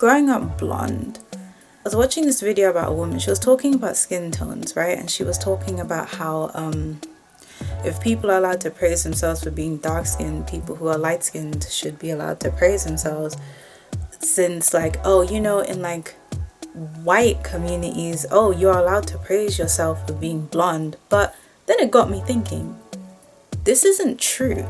growing up blonde, I was watching this video about a woman. She was talking about skin tones, right? And she was talking about how if people are allowed to praise themselves for being dark-skinned, people who are light-skinned should be allowed to praise themselves. Since like, oh, you know, in like white communities, oh, you're allowed to praise yourself for being blonde. But then it got me thinking, this isn't true.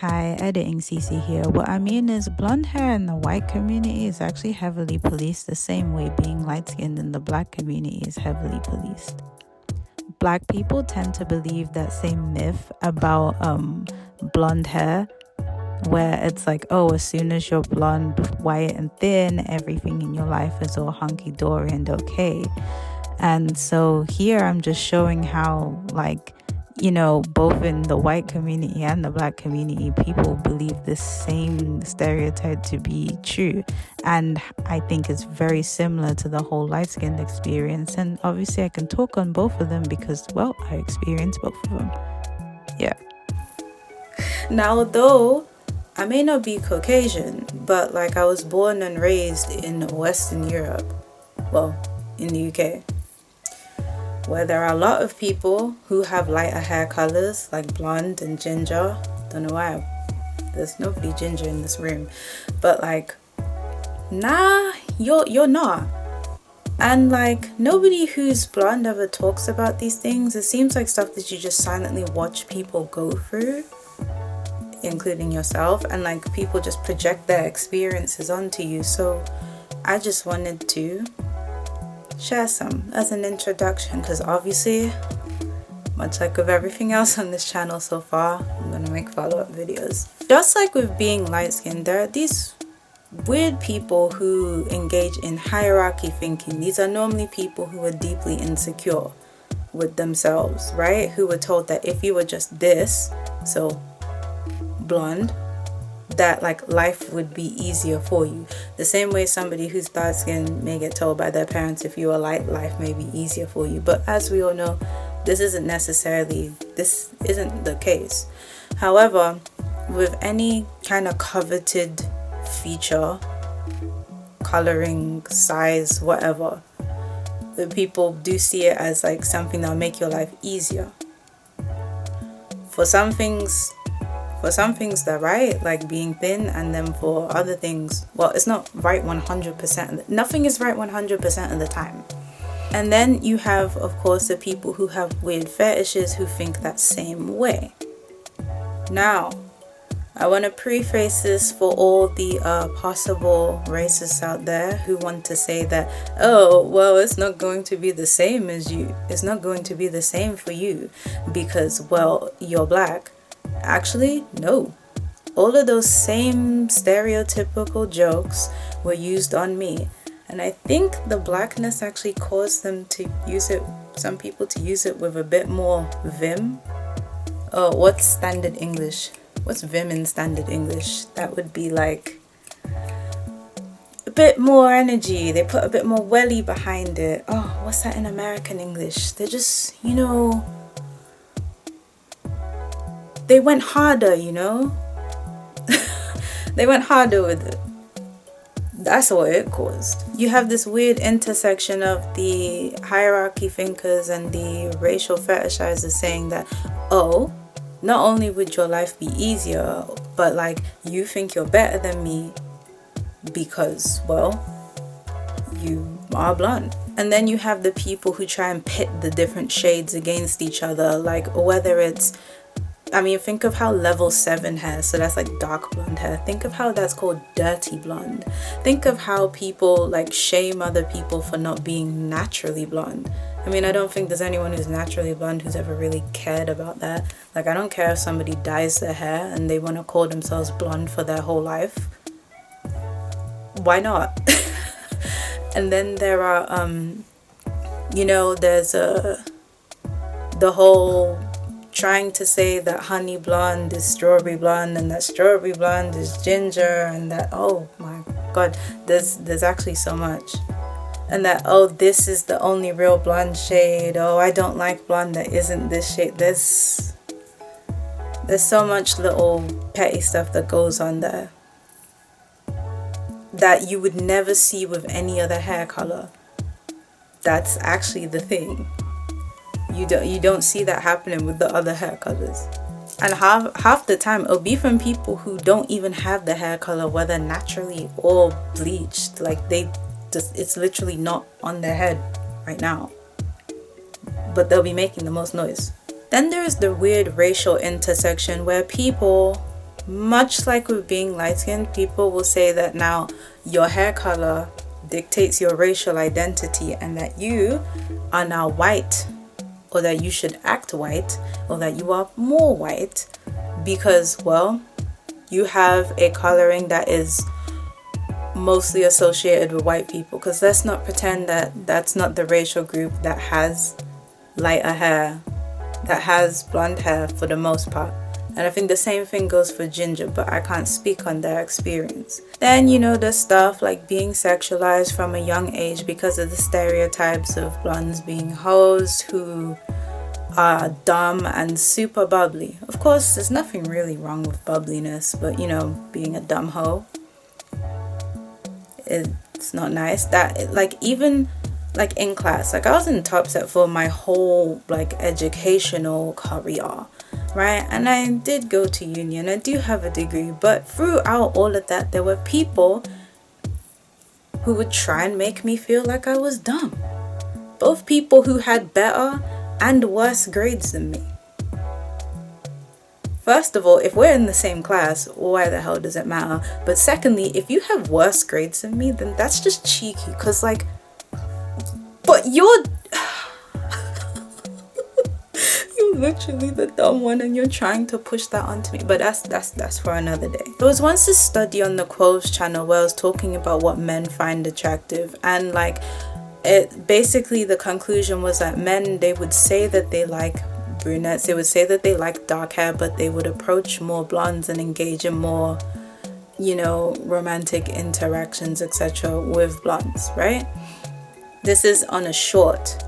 Hi, editing CC here. What I mean is blonde hair in the white community is actually heavily policed the same way being light-skinned in the black community is heavily policed. Black people tend to believe that same myth about blonde hair, where it's like, oh, as soon as you're blonde, white and thin, everything in your life is all hunky-dory and okay. And so here I'm just showing how, like, you know, both in the white community and the black community, people believe this same stereotype to be true. And I think it's very similar to the whole light-skinned experience. And obviously I can talk on both of them because, well, I experienced both of them. Yeah. Now, though I may not be Caucasian, but like I was born and raised in Western Europe, well, in the UK, where there are a lot of people who have lighter hair colors like blonde and ginger. Don't know why there's nobody ginger in this room, but like, nah, you're not. And like, nobody who's blonde ever talks about these things. It seems like stuff that you just silently watch people go through, including yourself, and like people just project their experiences onto you. So I just wanted to share some as an introduction, because obviously, much like with everything else on this channel so far, I'm gonna make follow-up videos. Just like with being light-skinned, there are these weird people who engage in hierarchy thinking. These are normally people who are deeply insecure with themselves, right? Who were told that if you were just this, so blonde, that like life would be easier for you. The same way somebody who's dark skinned may get told by their parents, if you are light, life may be easier for you. But as we all know, this isn't the case. However, with any kind of coveted feature, coloring, size, whatever, the people do see it as like something that'll make your life easier. For some things they're right, like being thin, and then for other things, well, it's not right 100%. Nothing is right 100% of the time. And then you have, of course, the people who have weird fetishes who think that same way. Now, I want to preface this for all the possible racists out there who want to say that, oh, well, it's not going to be the same as you. It's not going to be the same for you because, well, you're black. Actually, no. All of those same stereotypical jokes were used on me. And I think the blackness actually caused them to use it, some people to use it with a bit more vim. Oh, what's standard English? What's vim in standard English? That would be like a bit more energy. They put a bit more welly behind it. Oh, what's that in American English? They're just, you know, they went harder, you know? They went harder with it. That's what it caused. You have this weird intersection of the hierarchy thinkers and the racial fetishizers saying that, oh, not only would your life be easier, but like you think you're better than me because, well, you are blonde. And then you have the people who try and pit the different shades against each other, like whether it's, I mean, think of how level 7 hair, so that's like dark blonde hair. Think of how that's called dirty blonde. Think of how people like shame other people for not being naturally blonde. I mean, I don't think there's anyone who's naturally blonde who's ever really cared about that. Like, I don't care if somebody dyes their hair and they want to call themselves blonde for their whole life. Why not? And then there are, you know, there's the whole trying to say that honey blonde is strawberry blonde and that strawberry blonde is ginger, and that, oh my god, there's actually so much. And that, oh, this is the only real blonde shade. Oh, I don't like blonde that isn't this shade. There's so much little petty stuff that goes on there. that you would never see with any other hair color. That's actually the thing. You don't see that happening with the other hair colors. And half the time it'll be from people who don't even have the hair color, whether naturally or bleached. Like it's literally not on their head right now, but they'll be making the most noise. Then there's the weird racial intersection where people, much like with being light-skinned, people will say that now your hair color dictates your racial identity and that you are now white, or that you should act white, or that you are more white because, well, you have a coloring that is mostly associated with white people. Because let's not pretend that that's not the racial group that has lighter hair, that has blonde hair for the most part. And I think the same thing goes for ginger, but I can't speak on their experience. Then, there's stuff like being sexualized from a young age because of the stereotypes of blondes being hoes who are dumb and super bubbly. Of course, there's nothing really wrong with bubbliness, but being a dumb hoe, it's not nice. That, even in class, I was in top set for my whole educational career, right? And I did go to uni and I do have a degree, but throughout all of that there were people who would try and make me feel like I was dumb. Both people who had better and worse grades than me. First of all, if we're in the same class, why the hell does it matter? But secondly, if you have worse grades than me, then that's just cheeky, because but you're literally the dumb one and you're trying to push that onto me. But that's for another day. There was once a study on the Quoves channel where I was talking about what men find attractive, and it basically, the conclusion was that men, they would say that they like brunettes, they would say that they like dark hair, but they would approach more blondes and engage in more romantic interactions, etc. with blondes, right? This is on a short.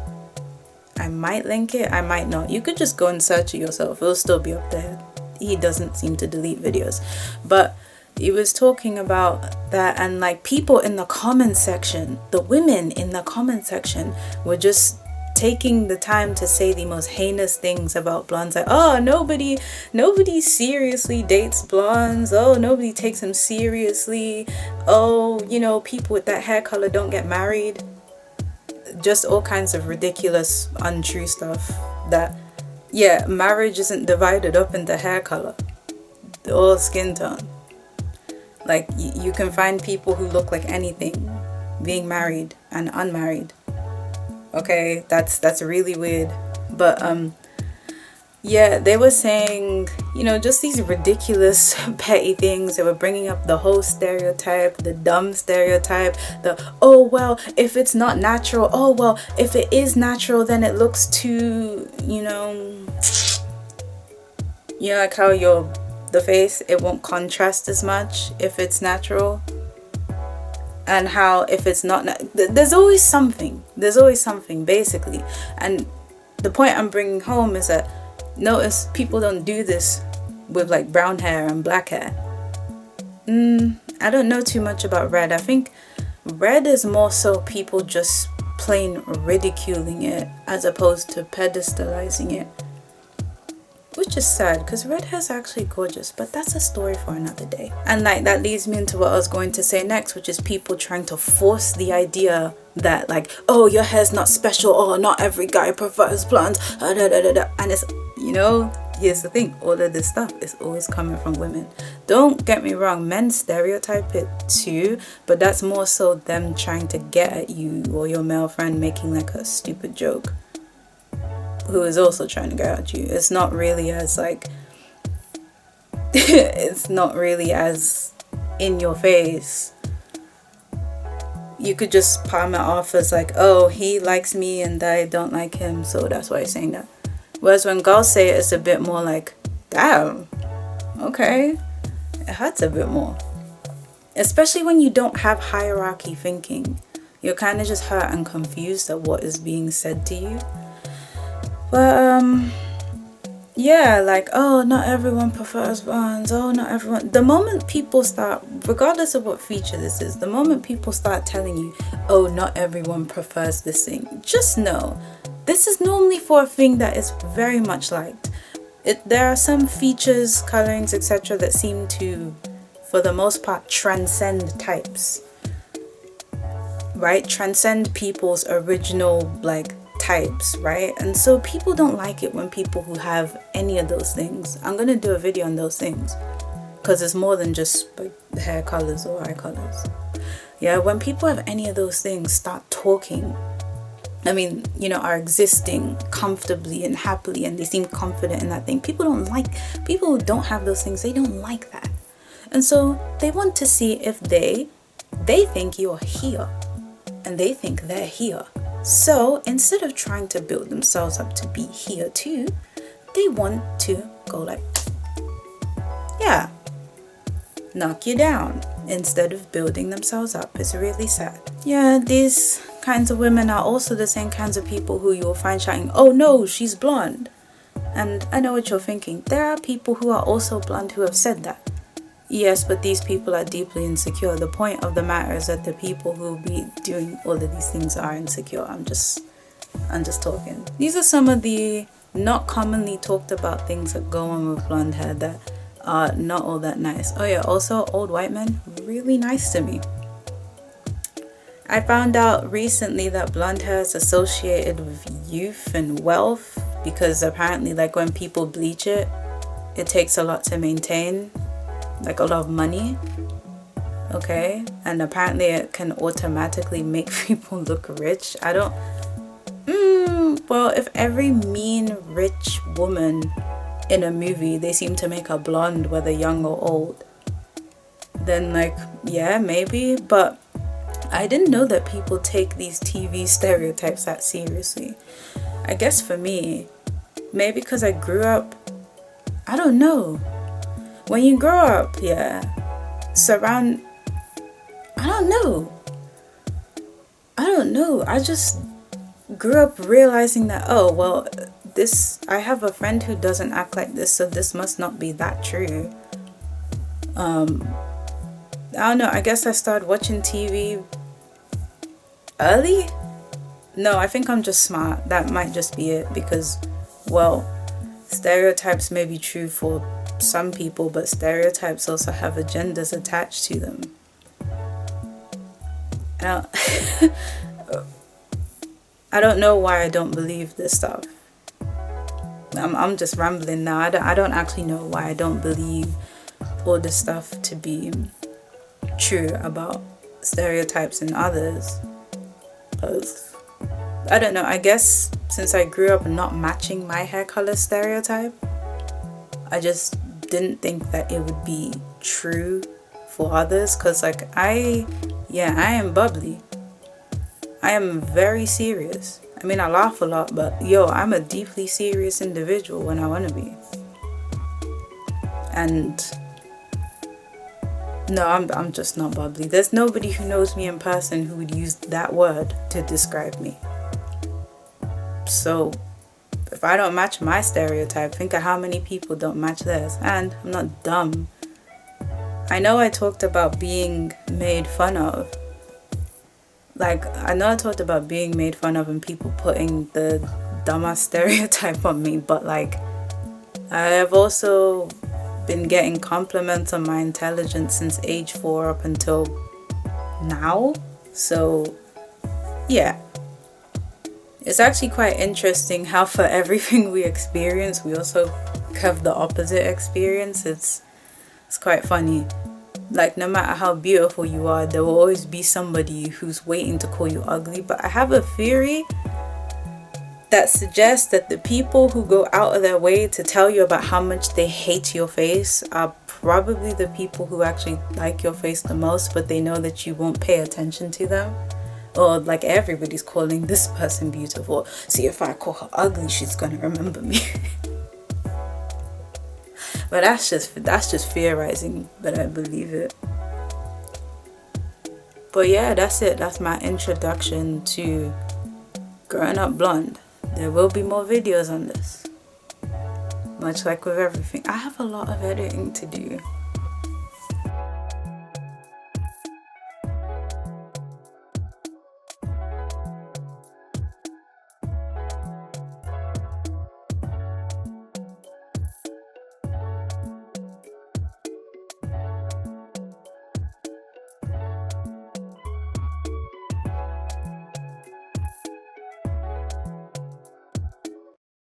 I might link it, I might not. You could just go and search it yourself. It'll still be up there. He doesn't seem to delete videos. But he was talking about that, and people in the comment section, the women in the comment section were just taking the time to say the most heinous things about blondes. Oh, nobody seriously dates blondes. Oh, nobody takes them seriously. Oh, people with that hair color don't get married. Just all kinds of ridiculous, untrue stuff. That, yeah, marriage isn't divided up into hair color or skin tone. You can find people who look like anything being married and unmarried. Okay, that's really weird. But yeah, they were saying, just these ridiculous petty things. They were bringing up the whole stereotype, the dumb stereotype, oh well, if it's not natural, oh well, if it is natural, then it looks too, like how the face, it won't contrast as much if it's natural. And how if it's not, there's always something basically. And the point I'm bringing home is that notice people don't do this with brown hair and black hair. I don't know too much about red. I think red is more so people just plain ridiculing it as opposed to pedestalizing it, which is sad because red hair is actually gorgeous, but that's a story for another day. And that leads me into what I was going to say next, which is people trying to force the idea that oh, your hair's not special, or not every guy prefers blondes, and it's, here's the thing, all of this stuff is always coming from women. Don't get me wrong, men stereotype it too, but that's more so them trying to get at you or your male friend, making a stupid joke, who is also trying to get at you. It's not really as it's not really as in your face. You could just palm it off as oh, he likes me and I don't like him, so that's why he's saying that. Whereas when girls say it, it's a bit more damn, okay, it hurts a bit more. Especially when you don't have hierarchy thinking. You're kind of just hurt and confused at what is being said to you. But Yeah, like, oh, not everyone prefers blondes. Oh, not everyone. The moment people start, regardless of what feature this is, the moment people start telling you, oh, not everyone prefers this thing, just know this is normally for a thing that is very much liked. There are some features, colorings, etc., that seem to, for the most part, transcend types, right? Transcend people's original, like, types, right? And so people don't like it when people who have any of those things. I'm gonna do a video on those things because it's more than just like hair colors or eye colors. Yeah, when people have any of those things start talking, I mean, you know, are existing comfortably and happily, and they seem confident in that thing, people who don't have those things, they don't like that. And so they want to see if they think you're here and they think they're here. So instead of trying to build themselves up to be here too, they want to go like, yeah, knock you down instead of building themselves up. It's really sad. Yeah, these kinds of women are also the same kinds of people who you'll find shouting, oh no, she's blonde. And I know what you're thinking. There are people who are also blonde who have said that. Yes, but these people are deeply insecure. The point of the matter is that the people who be doing all of these things are insecure. I'm just talking. These are some of the not commonly talked about things that go on with blonde hair that are not all that nice. Oh yeah, also old white men, really nice to me. I found out recently that blonde hair is associated with youth and wealth because apparently, like, when people bleach it, it takes a lot to maintain. Like a lot of money, okay? And apparently it can automatically make people look rich. Well, if every mean rich woman in a movie, they seem to make her blonde, whether young or old, then like, yeah, maybe. But I didn't know that people take these TV stereotypes that seriously. I guess for me, maybe because I grew up, I don't know. When you grow up, yeah, I don't know. I just grew up realizing that, oh, well, I have a friend who doesn't act like this, so this must not be that true. I don't know, I guess I started watching TV early? No, I think I'm just smart. That might just be it because, well, stereotypes may be true for some people, but stereotypes also have agendas attached to them. I don't know why I don't believe this stuff. I'm just rambling now. I don't actually know why I don't believe all this stuff to be true about stereotypes in others. Because I don't know, I guess since I grew up not matching my hair color stereotype, I just didn't think that it would be true for others. Because like I am bubbly. I am very serious. I mean, I laugh a lot, but I'm a deeply serious individual when I want to be. And no, I'm just not bubbly. There's nobody who knows me in person who would use that word to describe me. So if I don't match my stereotype, think of how many people don't match theirs. And I'm not dumb. I know I talked about being made fun of. Like, I know I talked about being made fun of and people putting the dumbass stereotype on me, but like, I have also been getting compliments on my intelligence since age 4 up until now. So, yeah. It's actually quite interesting how for everything we experience, we also have the opposite experience. It's quite funny. Like, no matter how beautiful you are, there will always be somebody who's waiting to call you ugly. But I have a theory that suggests that the people who go out of their way to tell you about how much they hate your face are probably the people who actually like your face the most, but they know that you won't pay attention to them. Or like, everybody's calling this person beautiful. See, if I call her ugly, she's gonna remember me. But that's just theorizing, but I believe it. But yeah, that's it. That's my introduction to growing up blonde. There will be more videos on this. much like with everything, I have a lot of editing to do.